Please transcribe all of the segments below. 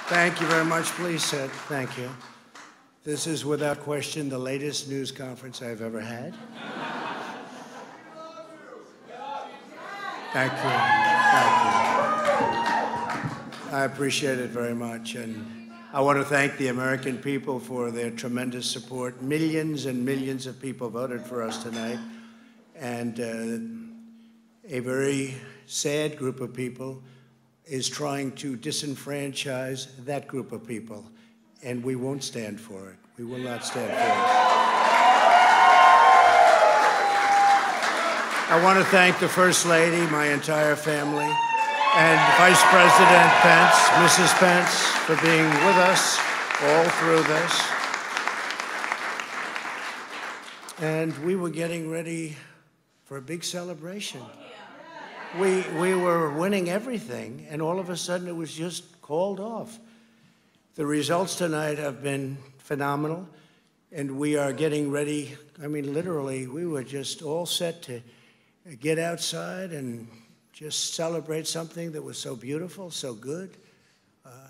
Thank you very much. Please sit. Thank you. This is without question the latest news conference I've ever had. Thank you. Thank you. I appreciate it very much. And I want to thank the American people for their tremendous support. Millions and millions of people voted for us tonight. And a very sad group of people is trying to disenfranchise that group of people. And we won't stand for it. We will not stand for it. I want to thank the First Lady, my entire family, and Vice President Pence, Mrs. Pence, for being with us all through this. And we were getting ready for a big celebration. We were winning everything, and all of a sudden it was just called off. The results tonight have been phenomenal, and we are getting ready. I mean, literally, we were just all set to get outside and just celebrate something that was so beautiful, so good,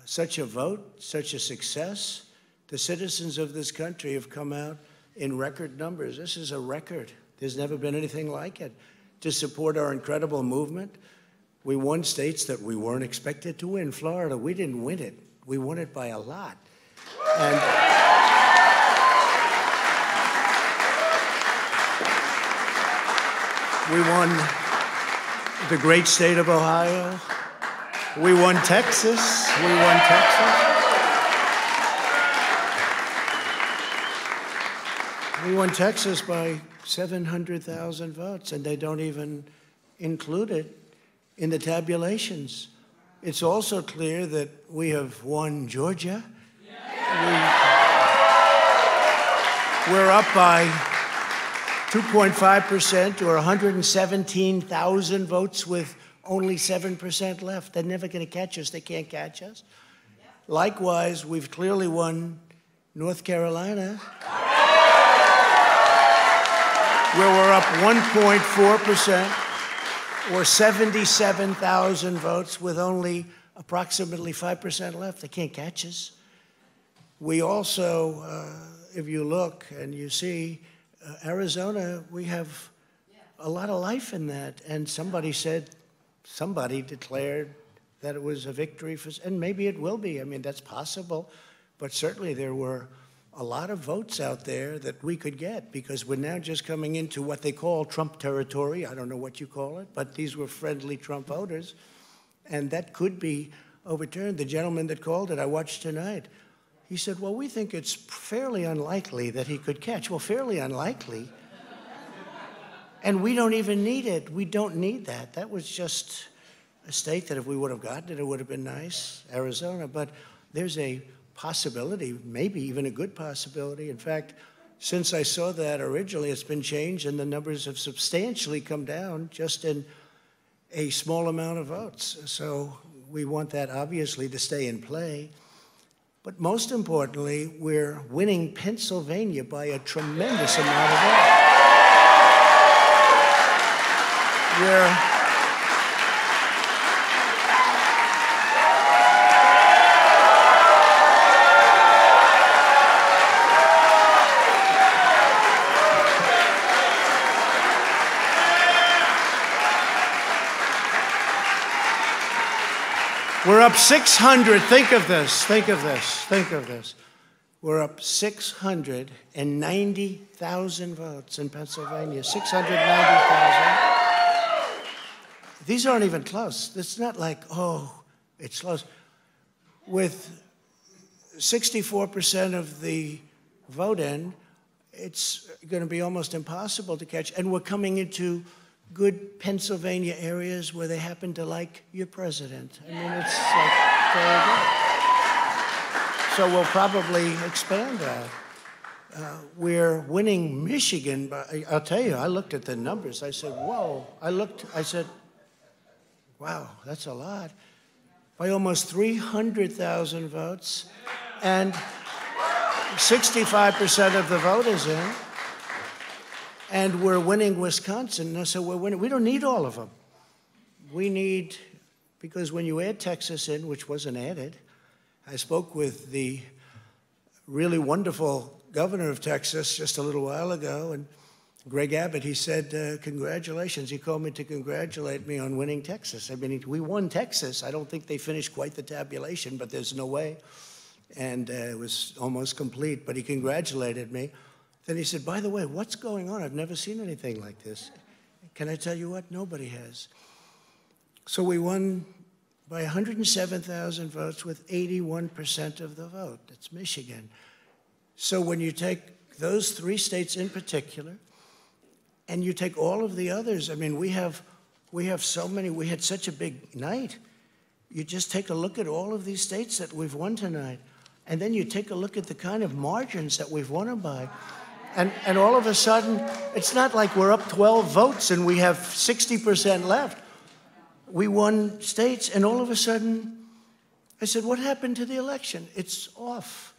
such a vote, such a success. The citizens of this country have come out in record numbers. This is a record. There's never been anything like it. To support our incredible movement. We won states that we weren't expected to win. Florida, we didn't win it. We won it by a lot. And we won the great state of Ohio. We won Texas. We won Texas. We won Texas by 700,000 votes, and they don't even include it in the tabulations. It's also clear that we have won Georgia. We're up by 2.5% or 117,000 votes with only 7% left. They're never going to catch us. They can't catch us. Likewise, we've clearly won North Carolina, where we're up 1.4% or 77,000 votes with only approximately 5% left. They can't catch us. We also, if you look and you see, Arizona, we have a lot of life in that. And somebody declared that it was a victory for, and maybe it will be. I mean, that's possible. But certainly there were a lot of votes out there that we could get because we're now just coming into what they call Trump territory. I don't know what you call it, but these were friendly Trump voters, and that could be overturned. The gentleman that called it, I watched tonight, he said, well, we think it's fairly unlikely that he could catch. Well, fairly unlikely. And we don't even need it. We don't need that. That was just a state that if we would have gotten it, it would have been nice, Arizona. But there's a possibility, maybe even a good possibility. In fact, since I saw that originally, it's been changed and the numbers have substantially come down just in a small amount of votes. So we want that obviously to stay in play. But most importantly, we're winning Pennsylvania by a tremendous amount of votes. We're up 600, think of this. We're up 690,000 votes in Pennsylvania, 690,000. These aren't even close. It's not like, oh, it's close. With 64% of the vote in, it's going to be almost impossible to catch. And we're coming into good Pennsylvania areas where they happen to like your president. I mean, it's like very good. So we'll probably expand that. We're winning Michigan, but I'll tell you, I looked at the numbers. I said, whoa. I said, wow, that's a lot. By almost 300,000 votes, and 65% of the vote is in. And we're winning Wisconsin, so we're winning. We don't need all of them. We need, because when you add Texas in, which wasn't added, I spoke with the really wonderful governor of Texas just a little while ago, and Greg Abbott, he said, congratulations. He called me to congratulate me on winning Texas. I mean, we won Texas. I don't think they finished quite the tabulation, but there's no way. And it was almost complete, but he congratulated me. Then he said, by the way, what's going on? I've never seen anything like this. Can I tell you what? Nobody has. So we won by 107,000 votes with 81% of the vote. That's Michigan. So when you take those 3 states in particular, and you take all of the others, I mean, we have so many, we had such a big night. You just take a look at all of these states that we've won tonight, and then you take a look at the kind of margins that we've won them by. And all of a sudden, it's not like we're up 12 votes and we have 60% left. We won states, and all of a sudden, I said, what happened to the election? It's off.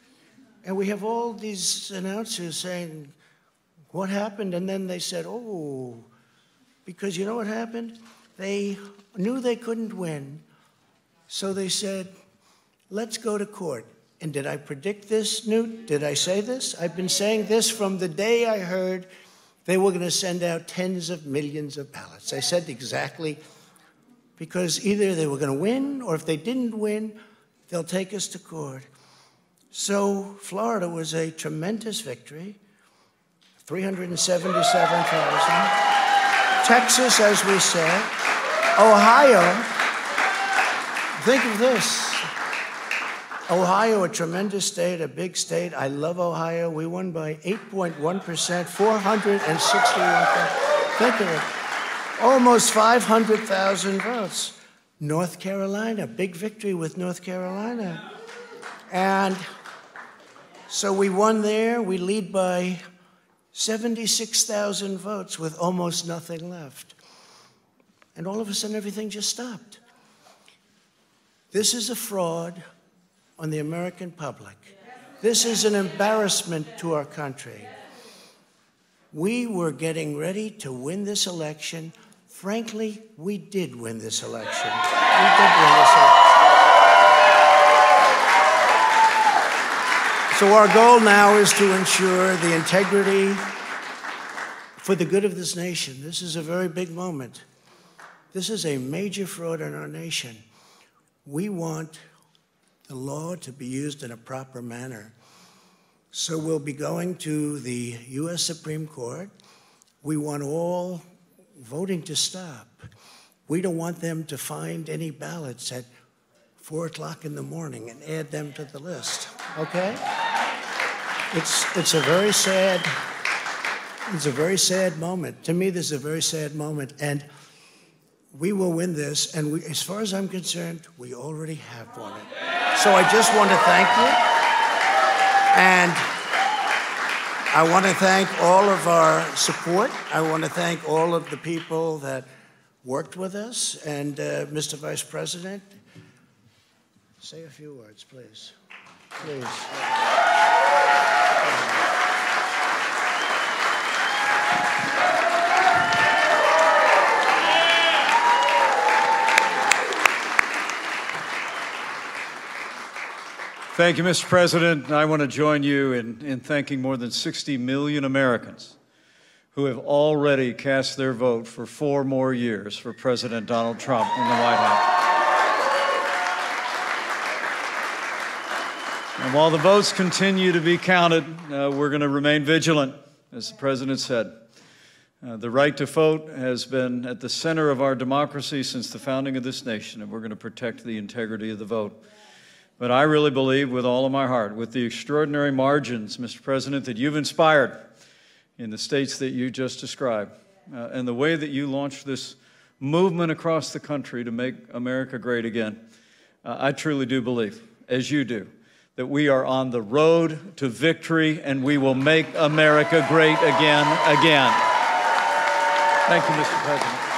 And we have all these announcers saying, what happened? And then they said, oh, because you know what happened? They knew they couldn't win. So they said, let's go to court. And did I predict this, Newt? Did I say this? I've been saying this from the day I heard they were going to send out tens of millions of ballots. I said exactly, because either they were going to win, or if they didn't win, they'll take us to court. So Florida was a tremendous victory, 377,000. Texas, as we said. Ohio, think of this. Ohio, a tremendous state, a big state. I love Ohio. We won by 8.1%, 461,000. Think of it. Almost 500,000 votes. North Carolina, big victory with North Carolina. And so we won there. We lead by 76,000 votes with almost nothing left. And all of a sudden, everything just stopped. This is a fraud on the American public. This is an embarrassment to our country. We were getting ready to win this election. Frankly, we did win this election. We did win this election. So our goal now is to ensure the integrity for the good of this nation. This is a very big moment. This is a major fraud in our nation. We want the law to be used in a proper manner. So we'll be going to the U.S. Supreme Court. We want all voting to stop. We don't want them to find any ballots at 4 o'clock in the morning and add them to the list, okay? It's a very sad moment. To me, this is a very sad moment, and we will win this, and as far as I'm concerned, we already have won it. So I just want to thank you, and I want to thank all of our support. I want to thank all of the people that worked with us, and Mr. Vice President, say a few words, please. Please. Thank you, Mr. President. I want to join you in thanking more than 60 million Americans who have already cast their vote for 4 more years for President Donald Trump in the White House. And while the votes continue to be counted, we're going to remain vigilant, as the President said. The right to vote has been at the center of our democracy since the founding of this nation, and we're going to protect the integrity of the vote. But I really believe with all of my heart, with the extraordinary margins, Mr. President, that you've inspired in the states that you just described, and the way that you launched this movement across the country to make America great again, I truly do believe, as you do, that we are on the road to victory and we will make America great again. Thank you, Mr. President.